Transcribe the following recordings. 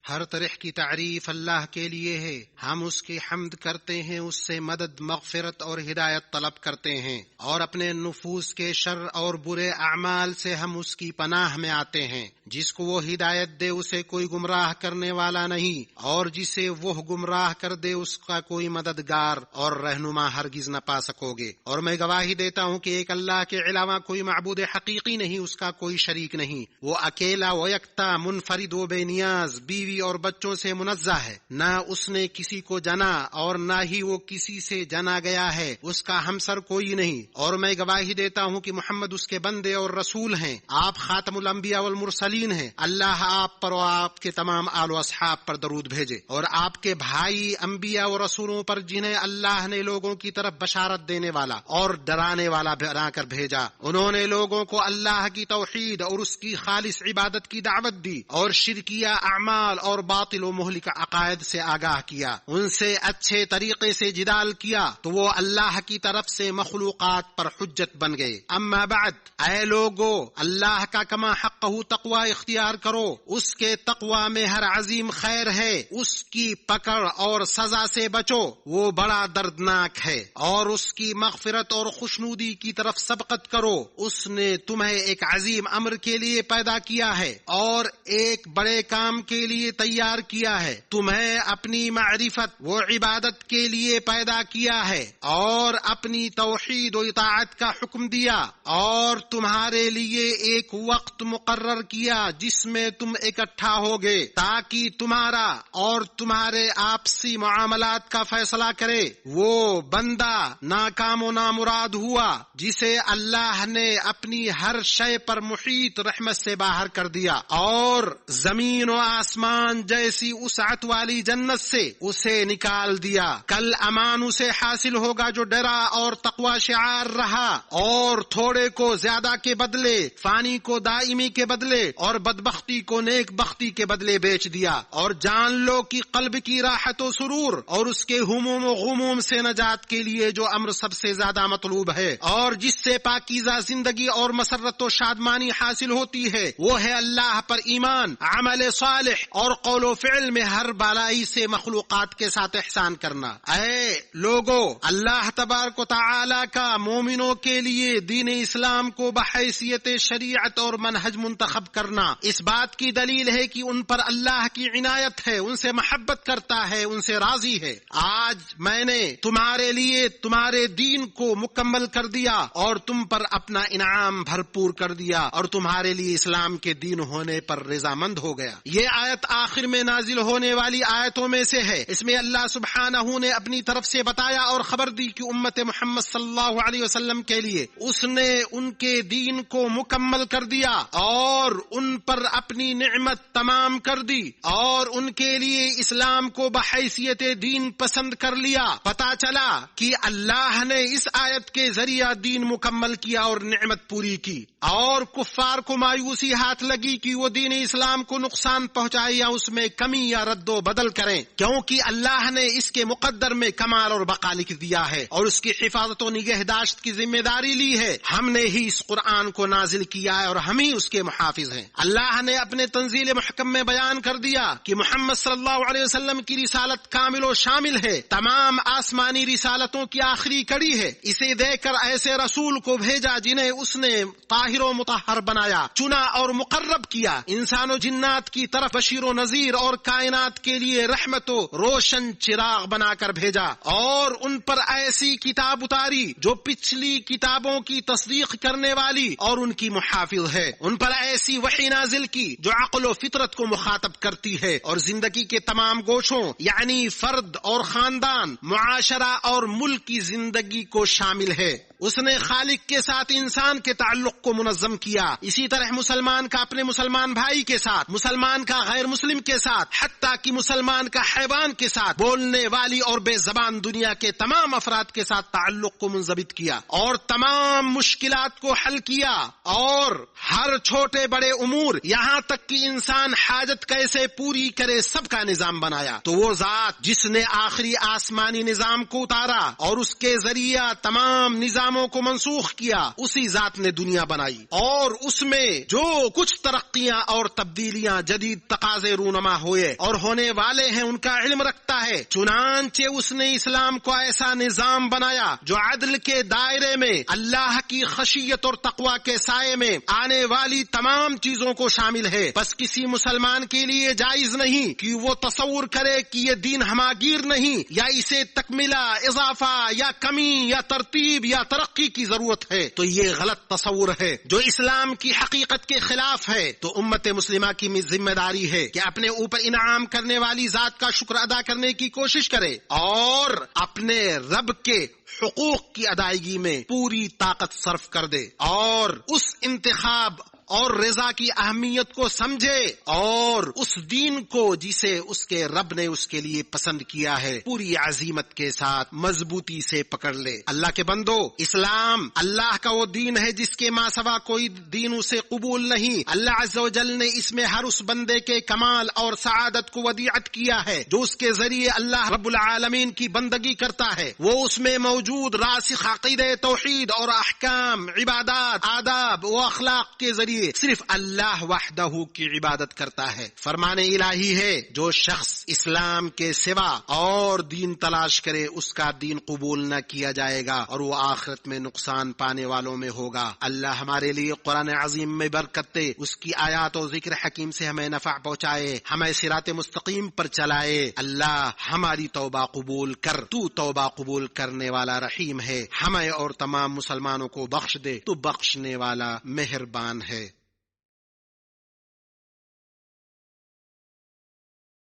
ہر طرح کی تعریف اللہ کے لیے ہے، ہم اس کی حمد کرتے ہیں، اس سے مدد، مغفرت اور ہدایت طلب کرتے ہیں، اور اپنے نفوس کے شر اور برے اعمال سے ہم اس کی پناہ میں آتے ہیں۔ جس کو وہ ہدایت دے اسے کوئی گمراہ کرنے والا نہیں، اور جسے وہ گمراہ کر دے اس کا کوئی مددگار اور رہنما ہرگز نہ پا سکو گے۔ اور میں گواہی دیتا ہوں کہ ایک اللہ کے علاوہ کوئی معبود حقیقی نہیں، اس کا کوئی شریک نہیں، وہ اکیلا و یکتا، منفرد و بے نیاز، بیوی اور بچوں سے منزہ ہے، نہ اس نے کسی کو جنا اور نہ ہی وہ کسی سے جنا گیا ہے، اس کا ہمسر کوئی نہیں۔ اور میں گواہی دیتا ہوں کہ محمد اس کے بندے اور رسول ہیں، آپ خاتم الانبیاء والمرسلین ہیں۔ اللہ آپ پر اور آپ کے تمام آل و اصحاب پر درود بھیجے، اور آپ کے بھائی انبیاء و رسولوں پر جنہیں اللہ نے لوگوں کی طرف بشارت دینے والا اور ڈرانے والا بنا کر بھیجا۔ انہوں نے لوگوں کو اللہ کی توحید اور اس کی خالص عبادت کی دعوت دی، اور شرکیہ اعمال اور باطل و مہلک عقائد سے آگاہ کیا، ان سے اچھے طریقے سے جدال کیا تو وہ اللہ کی طرف سے مخلوقات پر حجت بن گئے۔ اما بعد، اے لوگو، اللہ کا کما حقہ تقوی اختیار کرو، اس کے تقوی میں ہر عظیم خیر ہے، اس کی پکڑ اور سزا سے بچو، وہ بڑا دردناک ہے، اور اس کی مغفرت اور خوشنودی کی طرف سبقت کرو۔ اس نے تمہیں ایک عظیم امر کے لیے پیدا کیا ہے اور ایک بڑے کام کے لیے تیار کیا ہے، تمہیں اپنی معرفت و عبادت کے لیے پیدا کیا ہے اور اپنی توحید و اطاعت کا حکم دیا، اور تمہارے لیے ایک وقت مقرر کیا جس میں تم اکٹھا ہوگے تاکہ تمہارا اور تمہارے آپسی معاملات کا فیصلہ کرے۔ وہ بندہ ناکام و نامراد ہوا جسے اللہ نے اپنی ہر شے پر محیط رحمت سے باہر کر دیا، اور زمین و آسمان جیسی وسعت والی جنت سے اسے نکال دیا۔ کل امان اسے حاصل ہوگا جو ڈرا اور تقوی شعار رہا، اور تھوڑے کو زیادہ کے بدلے، فانی کو دائمی کے بدلے، اور بدبختی کو نیک بختی کے بدلے بیچ دیا۔ اور جان لو کہ قلب کی راحت و سرور اور اس کے ہموم و غموم سے نجات کے لیے جو امر سب سے زیادہ مطلوب ہے اور جس سے پاکیزہ زندگی اور مسرت و شادمانی حاصل ہوتی ہے، وہ ہے اللہ پر ایمان، عمل صالح اور قول و فعل میں ہر بالائی سے مخلوقات کے ساتھ احسان کرنا۔ اے لوگو، اللہ تبارک و تعالی کا مومنوں کے لیے دین اسلام کو بحیثیت شریعت اور منہج منتخب کرنا اس بات کی دلیل ہے کہ ان پر اللہ کی عنایت ہے، ان سے محبت کرتا ہے، ان سے راضی ہے۔ آج میں نے تمہارے لیے تمہارے دین کو مکمل کر دیا اور تم پر اپنا انعام بھرپور کر دیا، اور تمہارے لیے اسلام کے دین ہونے پر رضامند ہو گیا۔ یہ آیت آخر میں نازل ہونے والی آیتوں میں سے ہے۔ اس میں اللہ سبحانہ نے اپنی طرف سے بتایا اور خبر دی کہ امت محمد صلی اللہ علیہ وسلم کے لیے اس نے ان کے دین کو مکمل کر دیا اور ان پر اپنی نعمت تمام کر دی، اور ان کے لیے اسلام کو بحیثیت دین پسند کر لیا۔ پتہ چلا کہ اللہ نے اس آیت کے ذریعہ دین مکمل کیا اور نعمت پوری کی، اور کفار کو مایوسی ہاتھ لگی کہ وہ دین اسلام کو نقصان پہنچائے یا اس میں کمی یا رد و بدل کریں، کیونکہ اللہ نے اس کے مقدر میں کمال اور بقا لکھ دیا ہے اور اس کی حفاظت و نگہداشت کی ذمہ داری لی ہے۔ ہم نے ہی اس قرآن کو نازل کیا ہے اور ہم ہی اس کے محافظ ہیں۔ اللہ نے اپنے تنزیل محکم میں بیان کر دیا کہ محمد صلی اللہ علیہ وسلم کی رسالت کامل و شامل ہے، تمام آسمانی رسالتوں کی آخری کڑی ہے۔ اسے دے کر ایسے رسول کو بھیجا جنہیں اس نے طاہر و مطہر بنایا، چنا اور مقرب کیا، انسان و جنات کی طرف بشیر و نذیر اور کائنات کے لیے رحمت و روشن چراغ بنا کر بھیجا، اور ان پر ایسی کتاب اتاری جو پچھلی کتابوں کی تصدیق کرنے والی اور ان کی محافظ ہے، ان پر ایسی وحی نازل کی جو عقل و فطرت کو مخاطب کرتی ہے اور زندگی کے تمام گوشوں یعنی فرد اور خاندان، معاشرہ اور ملک کی زندگی کو شامل ہے۔ اس نے خالق کے ساتھ انسان کے تعلق کو منظم کیا، اسی طرح مسلمان کا اپنے مسلمان بھائی کے ساتھ، مسلمان کا غیر مسلم کے ساتھ، حتیٰ کہ مسلمان کا حیوان کے ساتھ، بولنے والی اور بے زبان دنیا کے تمام افراد کے ساتھ تعلق کو منضبط کیا اور تمام مشکلات کو حل کیا، اور ہر چھوٹے بڑے امور یہاں تک کہ انسان حاجت کیسے پوری کرے سب کا نظام بنایا۔ تو وہ ذات جس نے آخری آسمانی نظام کو اتارا اور اس کے ذریعہ تمام نظام نظاموں کو منسوخ کیا اسی ذات نے دنیا بنائی، اور اس میں جو کچھ ترقیاں اور تبدیلیاں جدید تقاضے رونما ہوئے اور ہونے والے ہیں ان کا علم رکھتا ہے۔ چنانچہ اس نے اسلام کو ایسا نظام بنایا جو عدل کے دائرے میں اللہ کی خشیت اور تقوی کے سائے میں آنے والی تمام چیزوں کو شامل ہے۔ بس کسی مسلمان کے لیے جائز نہیں کہ وہ تصور کرے کہ یہ دین ہماگیر نہیں، یا اسے تکملہ، اضافہ یا کمی یا ترتیب یا ترقی کی ضرورت ہے، تو یہ غلط تصور ہے جو اسلام کی حقیقت کے خلاف ہے۔ تو امت مسلمہ کی ذمہ داری ہے کہ اپنے اوپر انعام کرنے والی ذات کا شکر ادا کرنے کی کوشش کرے اور اپنے رب کے حقوق کی ادائیگی میں پوری طاقت صرف کر دے، اور اس انتخاب اور رضا کی اہمیت کو سمجھے اور اس دین کو جسے اس کے رب نے اس کے لیے پسند کیا ہے پوری عزیمت کے ساتھ مضبوطی سے پکڑ لے۔ اللہ کے بندو، اسلام اللہ کا وہ دین ہے جس کے ماں سوا کوئی دین اسے قبول نہیں۔ اللہ عز و جل نے اس میں ہر اس بندے کے کمال اور سعادت کو ودیعت کیا ہے جو اس کے ذریعے اللہ رب العالمین کی بندگی کرتا ہے۔ وہ اس میں موجود راسخ عقیدہ توحید اور احکام، عبادات، آداب و اخلاق کے ذریعے صرف اللہ وحدہ کی عبادت کرتا ہے۔ فرمان الہی ہے جو شخص اسلام کے سوا اور دین تلاش کرے اس کا دین قبول نہ کیا جائے گا اور وہ آخرت میں نقصان پانے والوں میں ہوگا۔ اللہ ہمارے لیے قرآن عظیم میں برکت دے، اس کی آیات و ذکر حکیم سے ہمیں نفع پہنچائے، ہمیں صراط مستقیم پر چلائے۔ اللہ ہماری توبہ قبول کر، تو توبہ قبول کرنے والا رحیم ہے، ہمیں اور تمام مسلمانوں کو بخش دے، تو بخشنے والا مہربان ہے۔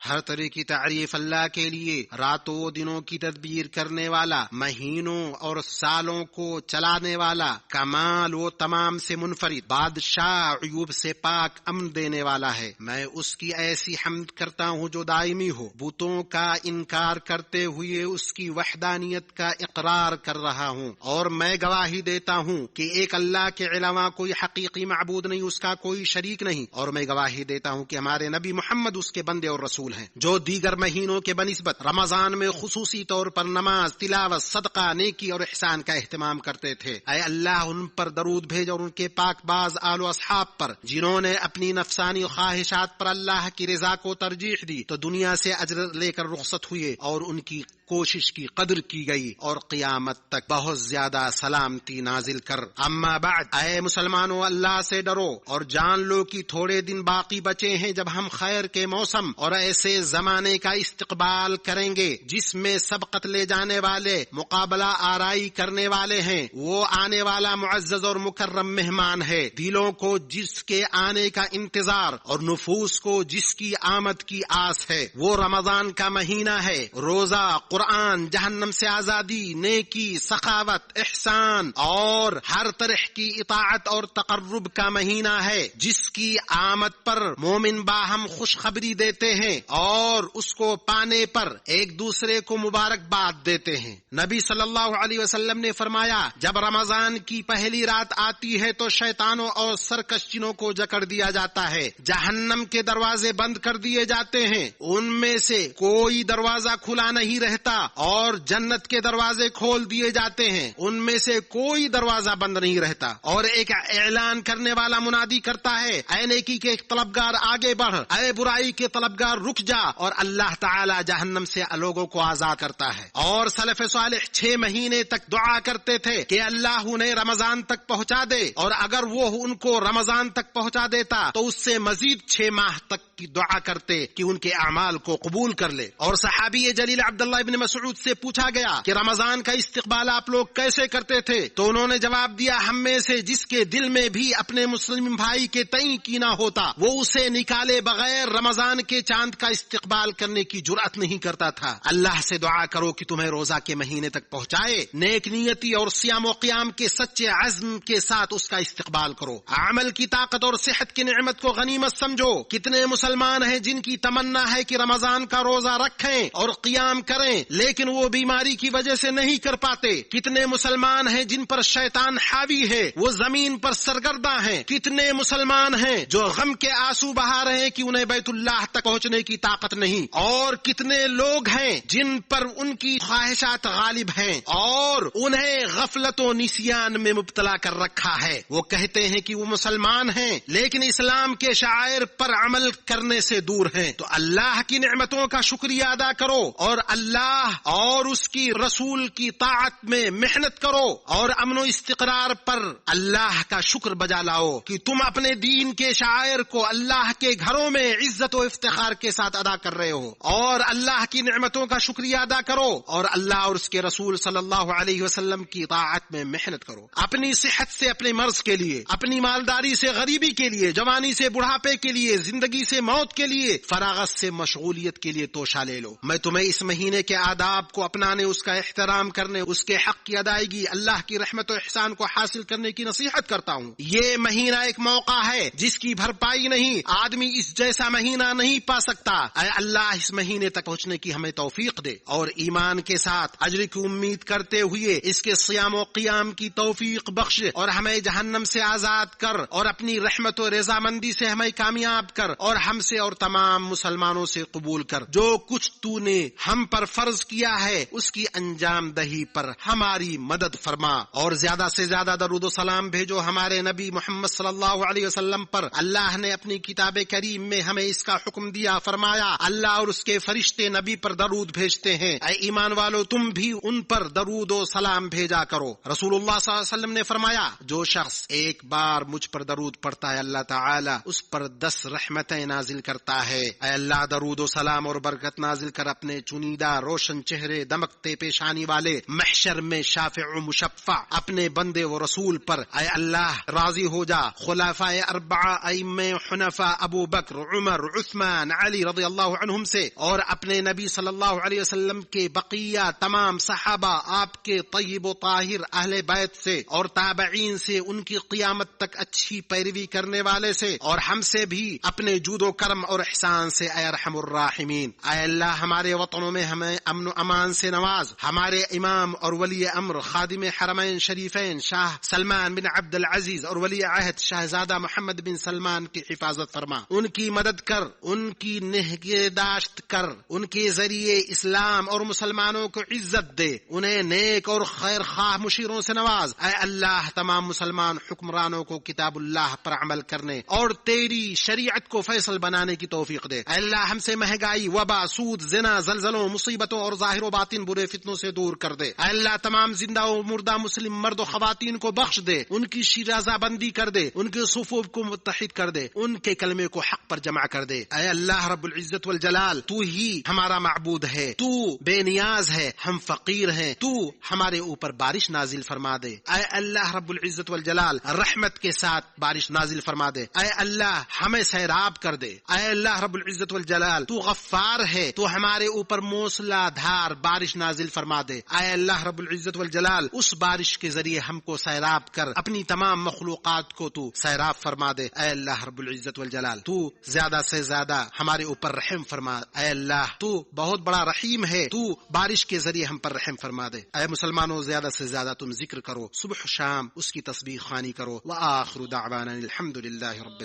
ہر طرح کی تعریف اللہ کے لیے، راتوں و دنوں کی تدبیر کرنے والا، مہینوں اور سالوں کو چلانے والا، کمال و تمام سے منفرد، بادشاہ، عیوب سے پاک، امن دینے والا ہے۔ میں اس کی ایسی حمد کرتا ہوں جو دائمی ہو، بتوں کا انکار کرتے ہوئے اس کی وحدانیت کا اقرار کر رہا ہوں، اور میں گواہی دیتا ہوں کہ ایک اللہ کے علاوہ کوئی حقیقی معبود نہیں، اس کا کوئی شریک نہیں، اور میں گواہی دیتا ہوں کہ ہمارے نبی محمد اس کے بندے اور رسول ہیں۔ جو دیگر مہینوں کے بنسبت رمضان میں خصوصی طور پر نماز، تلاوت، صدقہ، نیکی اور احسان کا اہتمام کرتے تھے، اے اللہ ان پر درود بھیج اور ان کے پاک باز آل و اصحاب پر جنہوں نے اپنی نفسانی خواہشات پر اللہ کی رضا کو ترجیح دی تو دنیا سے اجر لے کر رخصت ہوئے، اور ان کی کوشش کی قدر کی گئی، اور قیامت تک بہت زیادہ سلامتی نازل کر۔ اما بعد، اے مسلمانوں، اللہ سے ڈرو اور جان لو کہ تھوڑے دن باقی بچے ہیں جب ہم خیر کے موسم اور ایسے زمانے کا استقبال کریں گے جس میں سبقت لے جانے والے مقابلہ آرائی کرنے والے ہیں۔ وہ آنے والا معزز اور مکرم مہمان ہے، دلوں کو جس کے آنے کا انتظار اور نفوس کو جس کی آمد کی آس ہے۔ وہ رمضان کا مہینہ ہے، روزہ، قرآن، جہنم سے آزادی، نیکی، سخاوت، احسان اور ہر طرح کی اطاعت اور تقرب کا مہینہ ہے، جس کی آمد پر مومن باہم خوشخبری دیتے ہیں اور اس کو پانے پر ایک دوسرے کو مبارکباد دیتے ہیں۔ نبی صلی اللہ علیہ وسلم نے فرمایا، جب رمضان کی پہلی رات آتی ہے تو شیطانوں اور سرکش جنوں کو جکڑ دیا جاتا ہے، جہنم کے دروازے بند کر دیے جاتے ہیں، ان میں سے کوئی دروازہ کھلا نہیں رہتا، اور جنت کے دروازے کھول دیے جاتے ہیں، ان میں سے کوئی دروازہ بند نہیں رہتا، اور ایک اعلان کرنے والا منادی کرتا ہے، اے نیکی کے طلبگار آگے بڑھ، اے برائی کے طلبگار رک جا، اور اللہ تعالی جہنم سے لوگوں کو آزاد کرتا ہے۔ اور سلف صالح 6 مہینے تک دعا کرتے تھے کہ اللہ انہیں رمضان تک پہنچا دے، اور اگر وہ ان کو رمضان تک پہنچا دیتا تو اس سے مزید 6 ماہ تک کی دعا کرتے کہ ان کے اعمال کو قبول کر لے۔ اور صحابی جلیل عبداللہ ابن مسعود سے پوچھا گیا کہ رمضان کا استقبال آپ لوگ کیسے کرتے تھے؟ تو انہوں نے جواب دیا، ہم میں سے جس کے دل میں بھی اپنے مسلم بھائی کے تئیں کینہ ہوتا وہ اسے نکالے بغیر رمضان کے چاند کا استقبال کرنے کی جرأت نہیں کرتا تھا۔ اللہ سے دعا کرو کہ تمہیں روزہ کے مہینے تک پہنچائے، نیک نیتی اور صیام و قیام کے سچے عزم کے ساتھ اس کا استقبال کرو، عمل کی طاقت اور صحت کی نعمت کو غنیمت سمجھو۔ کتنے مسلمان ہیں جن کی تمنا ہے کہ رمضان کا روزہ رکھیں اور قیام کریں، لیکن وہ بیماری کی وجہ سے نہیں کر پاتے. کتنے مسلمان ہیں جن پر شیطان حاوی ہے، وہ زمین پر سرگرداں ہیں. کتنے مسلمان ہیں جو غم کے آنسو بہا رہے ہیں کہ انہیں بیت اللہ تک پہنچنے کی طاقت نہیں. اور کتنے لوگ ہیں جن پر ان کی خواہشات غالب ہیں اور انہیں غفلت و نسیان میں مبتلا کر رکھا ہے. وہ کہتے ہیں کہ وہ مسلمان ہیں لیکن اسلام کے شعائر پر عمل کرنے سے دور ہیں. تو اللہ کی نعمتوں کا شکریہ ادا کرو اور اللہ اور اس کی رسول کی طاعت میں محنت کرو اور امن و استقرار پر اللہ کا شکر بجا لاؤ کہ تم اپنے دین کے شعائر کو اللہ کے گھروں میں عزت و افتخار کے ساتھ ادا کر رہے ہو. اور اللہ کی نعمتوں کا شکریہ ادا کرو اور اللہ اور اس کے رسول صلی اللہ علیہ وسلم کی طاعت میں محنت کرو. اپنی صحت سے اپنے مرض کے لیے، اپنی مالداری سے غریبی کے لیے، جوانی سے بڑھاپے کے لیے، زندگی سے موت کے لیے، فراغت سے مشغولیت کے لیے توشہ لے لو. میں تمہیں اس مہینے کے آداب کو اپنانے، اس کا احترام کرنے، اس کے حق کی ادائیگی، اللہ کی رحمت و احسان کو حاصل کرنے کی نصیحت کرتا ہوں. یہ مہینہ ایک موقع ہے جس کی بھرپائی نہیں، آدمی اس جیسا مہینہ نہیں پا سکتا. اے اللہ اس مہینے تک پہنچنے کی ہمیں توفیق دے اور ایمان کے ساتھ اجر کی امید کرتے ہوئے اس کے صیام و قیام کی توفیق بخش اور ہمیں جہنم سے آزاد کر اور اپنی رحمت و رضامندی سے ہمیں کامیاب کر اور ہم سے اور تمام مسلمانوں سے قبول کر. جو کچھ تو نے ہم پر فرض کیا ہے اس کی انجام دہی پر ہماری مدد فرما اور زیادہ سے زیادہ درود و سلام بھیجو ہمارے نبی محمد صلی اللہ علیہ وسلم پر. اللہ نے اپنی کتاب کریم میں ہمیں اس کا حکم دیا، فرمایا اللہ اور اس کے فرشتے نبی پر درود بھیجتے ہیں. اے ایمان والو تم بھی ان پر درود و سلام بھیجا کرو. رسول اللہ صلی اللہ علیہ وسلم نے فرمایا جو شخص ایک بار مجھ پر درود پڑھتا ہے اللہ تعالی اس پر 10 رحمتیں نازل کرتا ہے. اے اللہ درود و سلام اور برکت نازل کر اپنے چنیدہ روشن چہرے دمکتے پیشانی والے محشر میں شافع و مشفع اپنے بندے و رسول پر اے اللہ راضی ہو جا. خلفائے اربعہ ائمہ حنفاء ابو بکر عمر عثمان علی رضی اللہ عنہم سے اور اپنے نبی صلی اللہ علیہ وسلم کے بقیہ تمام صحابہ آپ کے طیب و طاہر اہل بیت سے اور تابعین سے ان کی قیامت تک اچھی پیروی کرنے والے سے اور ہم سے بھی اپنے جود و کرم اور احسان سے اے ارحم الراحمین. اے اللہ ہمارے وطنوں میں ہمیں امن و امان سے نواز. ہمارے امام اور ولی امر خادم حرمین شریفین شاہ سلمان بن عبد العزیز اور ولی عہد شہزادہ محمد بن سلمان کی حفاظت فرما. ان کی مدد کر، ان کی نگہداشت کر، ان کے ذریعے اسلام اور مسلمانوں کو عزت دے، انہیں نیک اور خیر خواہ مشیروں سے نواز. اے اللہ تمام مسلمان حکمرانوں کو کتاب اللہ پر عمل کرنے اور تیری شریعت کو فیصل بنانے کی توفیق دے. اے اللہ ہم سے مہنگائی، وبا، سود، زنا، زلزلوں، مصیبتوں اور ظاہر و باطن برے فتنوں سے دور کر دے. اے اللہ تمام زندہ و مردہ مسلم مرد و خواتین کو بخش دے، ان کی شیرازہ بندی کر دے، ان کے صفوف کو متحد کر دے، ان کے کلمے کو حق پر جمع کر دے. اے اللہ رب العزت والجلال تو ہی ہمارا معبود ہے، تو بے نیاز ہے، ہم فقیر ہیں، تو ہمارے اوپر بارش نازل فرما دے. اے اللہ رب العزت والجلال رحمت کے ساتھ بارش نازل فرما دے. اے اللہ ہمیں سیراب کر دے. اے اللہ رب العزت والجلال تو غفار ہے، تو ہمارے اوپر موسلا دھار بارش نازل فرما دے. اے اللہ رب العزت والجلال اس بارش کے ذریعے ہم کو سیراب کر اپنی تمام مخلوقات کو تو سیراب فرما دے. اے اللہ رب العزت والجلال تو زیادہ سے زیادہ ہمارے اوپر رحم فرما. اے اللہ تو بہت بڑا رحیم ہے، تو بارش کے ذریعے ہم پر رحم فرما دے. اے مسلمانوں زیادہ سے زیادہ تم ذکر کرو، صبح شام اس کی تسبیح خوانی کرو. وآخر دعوانا الحمد للہ رب